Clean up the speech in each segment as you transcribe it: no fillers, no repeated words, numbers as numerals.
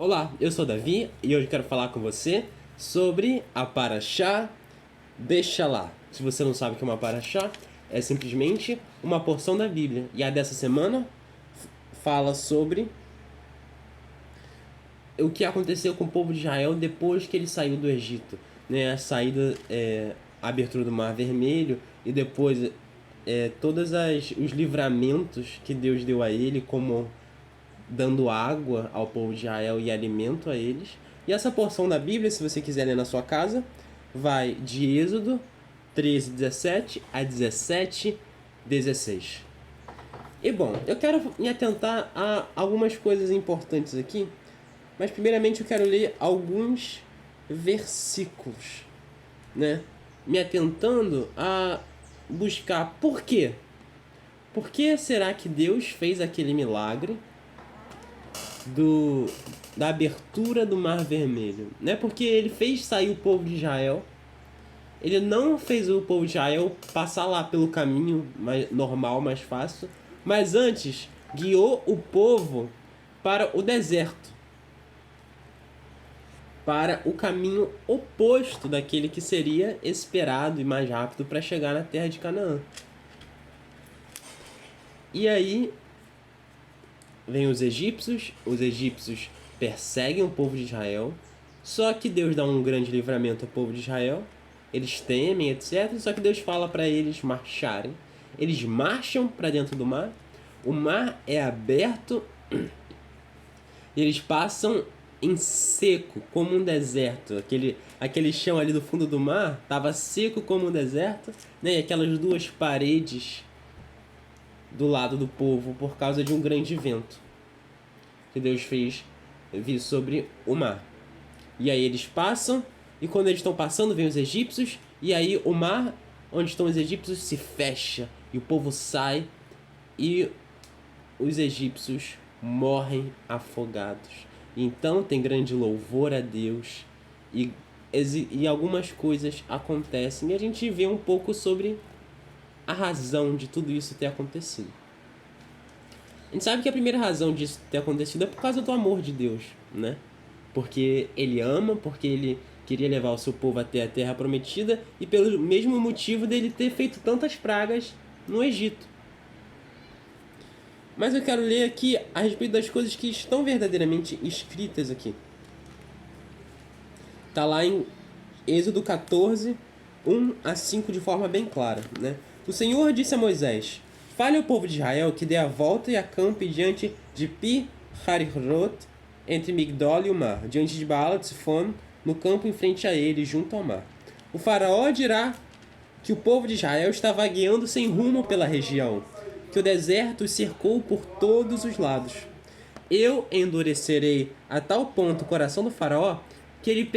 Olá, eu sou o Davi e hoje quero falar com você sobre a Parashá Beshalá. Se você não sabe o que é uma Parashá, é simplesmente uma porção da Bíblia. E a dessa semana fala sobre o que aconteceu com o povo de Israel depois que ele saiu do Egito. Né? A saída, a abertura do Mar Vermelho e depois todos os livramentos que Deus deu a ele, como dando água ao povo de Israel e alimento a eles. E essa porção da Bíblia, se você quiser ler na sua casa, vai de Êxodo 13:17 a 17:16. E bom, eu quero me atentar a algumas coisas importantes aqui, mas primeiramente eu quero ler alguns versículos, né? Me atentando a buscar por quê. Por que será que Deus fez aquele milagre da abertura do Mar Vermelho? Não é porque ele fez sair o povo de Israel, ele não fez o povo de Israel passar lá pelo caminho mais normal, mais fácil, mas antes guiou o povo para o deserto, para o caminho oposto daquele que seria esperado e mais rápido para chegar na terra de Canaã. E aí vem os egípcios perseguem o povo de Israel, só que Deus dá um grande livramento ao povo de Israel, eles temem, etc. Só que Deus fala para eles marcharem. Eles marcham para dentro do mar, o mar é aberto e eles passam em seco, como um deserto. Aquele chão ali do fundo do mar estava seco como um deserto, né? E aquelas duas paredes do lado do povo por causa de um grande vento que Deus fez vir sobre o mar. E aí eles passam, e quando eles estão passando, vem os egípcios, e aí o mar onde estão os egípcios se fecha, e o povo sai, e os egípcios morrem afogados. Então tem grande louvor a Deus, e algumas coisas acontecem, e a gente vê um pouco sobre a razão de tudo isso ter acontecido. A gente sabe que a primeira razão disso ter acontecido é por causa do amor de Deus, né? Porque ele ama, porque ele queria levar o seu povo até a terra prometida, e pelo mesmo motivo dele ter feito tantas pragas no Egito. Mas eu quero ler aqui a respeito das coisas que estão verdadeiramente escritas aqui. Está lá em Êxodo 14, 1 a 5 de forma bem clara, né? O Senhor disse a Moisés: fale ao povo de Israel que dê a volta e acampe diante de Pi-Hahiroth, entre Migdol e o mar, diante de Baal-Tzefon, no campo em frente a ele, junto ao mar. O faraó dirá que o povo de Israel está vagueando sem rumo pela região, que o deserto os cercou por todos os lados. Eu endurecerei a tal ponto o coração do faraó que ele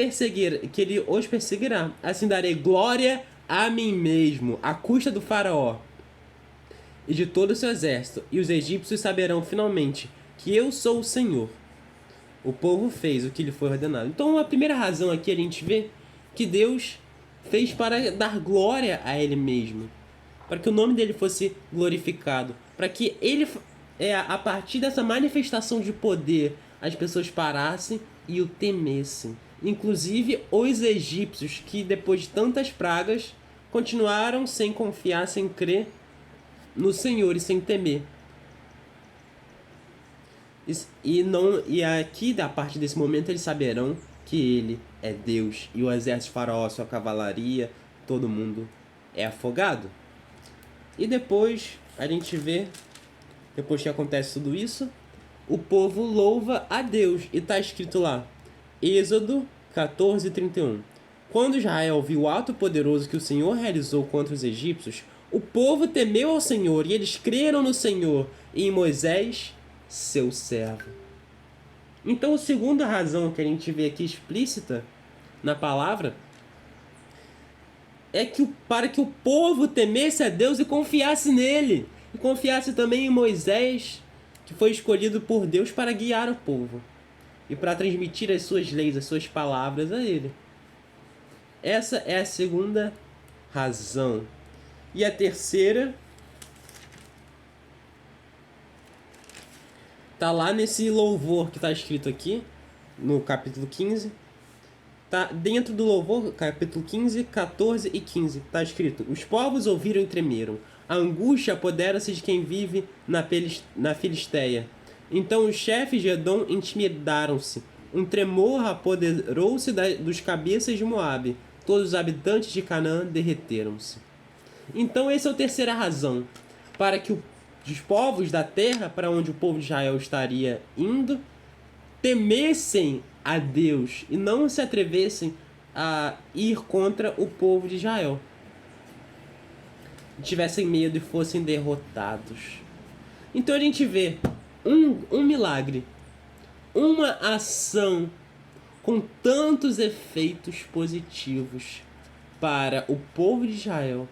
os perseguirá. Assim darei glória a mim mesmo, à custa do faraó e de todo o seu exército, e os egípcios saberão finalmente que eu sou o Senhor. O povo fez o que lhe foi ordenado. Então a primeira razão aqui a gente vê que Deus fez para dar glória a ele mesmo, para que o nome dele fosse glorificado, para que ele, a partir dessa manifestação de poder, as pessoas parassem e o temessem. Inclusive os egípcios, que depois de tantas pragas continuaram sem confiar, sem crer no Senhor e sem temer. E aqui, a partir desse momento, eles saberão que ele é Deus, e o exército de faraó, sua cavalaria, todo mundo é afogado. E depois a gente vê, depois que acontece tudo isso, o povo louva a Deus. E está escrito lá, Êxodo 14:31. Quando Israel viu o ato poderoso que o Senhor realizou contra os egípcios, o povo temeu ao Senhor, e eles creram no Senhor e em Moisés, seu servo. Então a segunda razão que a gente vê aqui explícita na palavra é que para que o povo temesse a Deus e confiasse nele, e confiasse também em Moisés, que foi escolhido por Deus para guiar o povo e para transmitir as suas leis, as suas palavras a ele. Essa é a segunda razão. E a terceira tá lá nesse louvor que está escrito aqui, no capítulo 15. Tá dentro do louvor, capítulo 15, 14 e 15. Tá escrito: os povos ouviram e tremeram. A angústia apodera-se de quem vive na Filisteia. Então os chefes de Edom intimidaram-se. Um tremor apoderou-se dos cabeças de Moabe. Todos os habitantes de Canaã derreteram-se. Então essa é a terceira razão para que os povos da terra, para onde o povo de Israel estaria indo, temessem a Deus e não se atrevessem a ir contra o povo de Israel. Tivessem medo e fossem derrotados. Então a gente vê um milagre, uma ação com tantos efeitos positivos para o povo de Israel.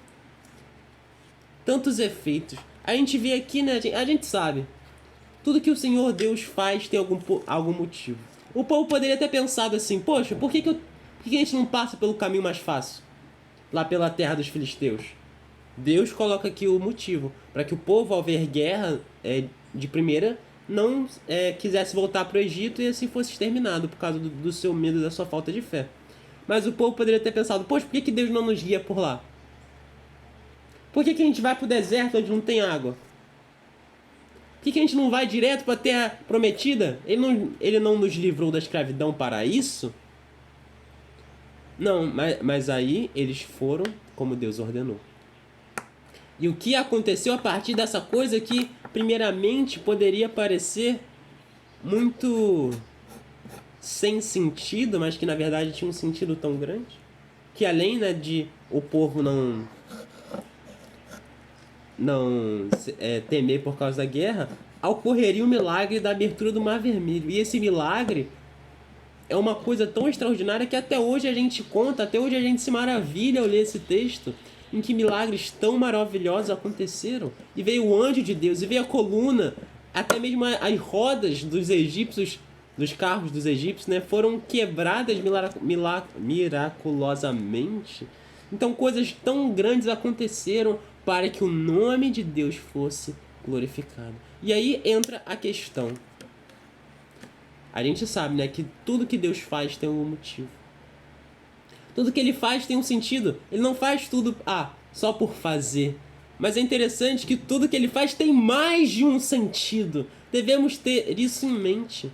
Tantos efeitos. A gente vê aqui, né? A gente sabe. Tudo que o Senhor Deus faz tem algum motivo. O povo poderia ter pensado assim: poxa, por que a gente não passa pelo caminho mais fácil? Lá pela terra dos filisteus. Deus coloca aqui o motivo. Para que o povo, ao ver guerra de primeira, não quisesse voltar para o Egito e assim fosse exterminado por causa do seu medo, da sua falta de fé. Mas o povo poderia ter pensado: poxa, por que Deus não nos guia por lá? Por que a gente vai para o deserto onde não tem água? Por que a gente não vai direto para a terra prometida? Ele não nos livrou da escravidão para isso? Não, mas aí eles foram como Deus ordenou. E o que aconteceu a partir dessa coisa que, primeiramente, poderia parecer muito sem sentido, mas que na verdade tinha um sentido tão grande, que além, né, de o povo não temer por causa da guerra, ocorreria o milagre da abertura do Mar Vermelho. E esse milagre é uma coisa tão extraordinária que até hoje a gente conta, até hoje a gente se maravilha ao ler esse texto, em que milagres tão maravilhosos aconteceram. E veio o anjo de Deus, e veio a coluna, até mesmo as rodas dos egípcios, dos carros dos egípcios, né, foram quebradas miraculosamente. Então coisas tão grandes aconteceram para que o nome de Deus fosse glorificado. E aí entra a questão. A gente sabe, né, que tudo que Deus faz tem algum motivo. Tudo que Ele faz tem um sentido. Ele não faz tudo só por fazer. Mas é interessante que tudo que Ele faz tem mais de um sentido. Devemos ter isso em mente.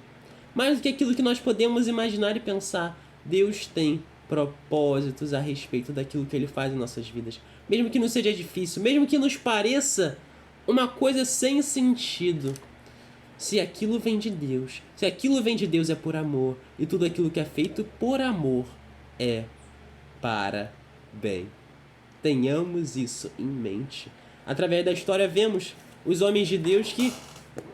Mais do que aquilo que nós podemos imaginar e pensar. Deus tem propósitos a respeito daquilo que Ele faz em nossas vidas. Mesmo que não seja difícil, mesmo que nos pareça uma coisa sem sentido. Se aquilo vem de Deus, se aquilo vem de Deus é por amor, e tudo aquilo que é feito por amor é para bem. Tenhamos isso em mente. Através da história vemos os homens de Deus que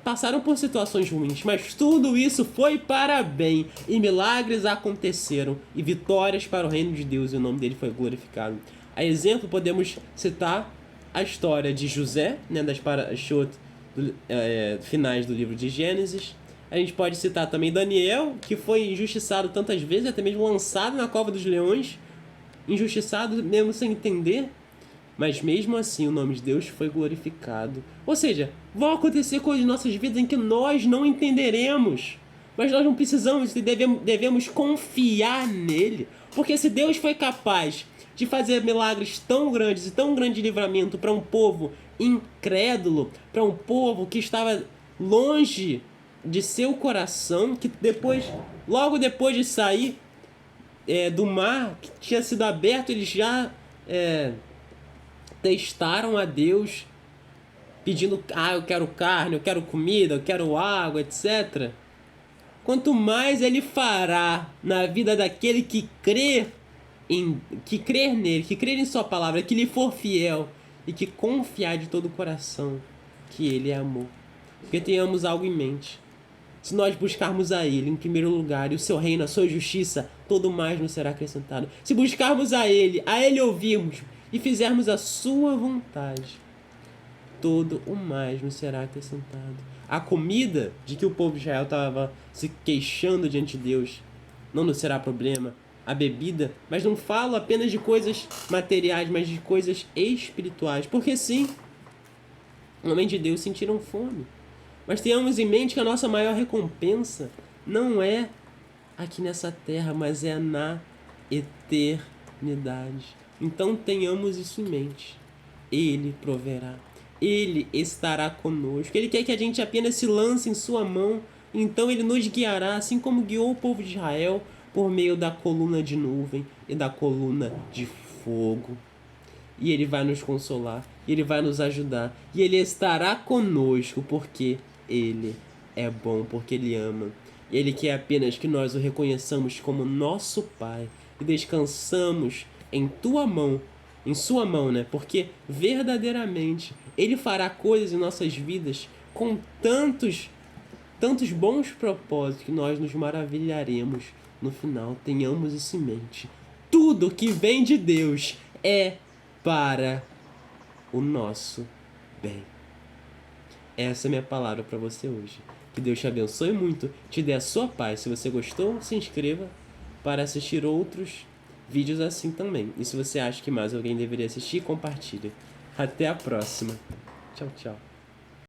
passaram por situações ruins, mas tudo isso foi para bem, e milagres aconteceram, e vitórias para o reino de Deus, e o nome dele foi glorificado. A exemplo, podemos citar a história de José, né, das parashot finais do livro de Gênesis. A gente pode citar também Daniel, que foi injustiçado tantas vezes, até mesmo lançado na cova dos leões, injustiçado mesmo sem entender, mas mesmo assim o nome de Deus foi glorificado. Ou seja, vão acontecer coisas em nossas vidas em que nós não entenderemos, mas nós não precisamos e devemos confiar nele, porque se Deus foi capaz de fazer milagres tão grandes e tão grande livramento para um povo incrédulo, para um povo que estava longe de seu coração, que logo depois de sair do mar que tinha sido aberto, eles já testaram a Deus, pedindo: eu quero carne, eu quero comida, eu quero água, etc. Quanto mais Ele fará na vida daquele que crer nele, que crer em sua palavra, que lhe for fiel e que confiar de todo o coração que Ele é amor. Porque tenhamos algo em mente. Se nós buscarmos a Ele em primeiro lugar, e o seu reino, a sua justiça, todo mais nos será acrescentado. Se buscarmos a Ele ouvirmos e fizermos a sua vontade, todo o mais nos será acrescentado. A comida de que o povo de Israel estava se queixando diante de Deus não nos será problema. A bebida, mas não falo apenas de coisas materiais, mas de coisas espirituais. Porque sim, homens de Deus sentiram fome. Mas tenhamos em mente que a nossa maior recompensa não é aqui nessa terra, mas é na eternidade. Então tenhamos isso em mente. Ele proverá. Ele estará conosco. Ele quer que a gente apenas se lance em sua mão. Então ele nos guiará, assim como guiou o povo de Israel por meio da coluna de nuvem e da coluna de fogo. E ele vai nos consolar, e ele vai nos ajudar, e ele estará conosco porque ele é bom, porque ele ama. Ele quer apenas que nós o reconheçamos como nosso Pai e descansamos em tua mão, em sua mão, né? Porque verdadeiramente ele fará coisas em nossas vidas com tantos bons propósitos que nós nos maravilharemos no final. Tenhamos isso em mente. Tudo que vem de Deus é para o nosso bem. Essa é a minha palavra para você hoje. Que Deus te abençoe muito, te dê a sua paz. Se você gostou, se inscreva para assistir outros vídeos assim também. E se você acha que mais alguém deveria assistir, compartilhe. Até a próxima. Tchau, tchau.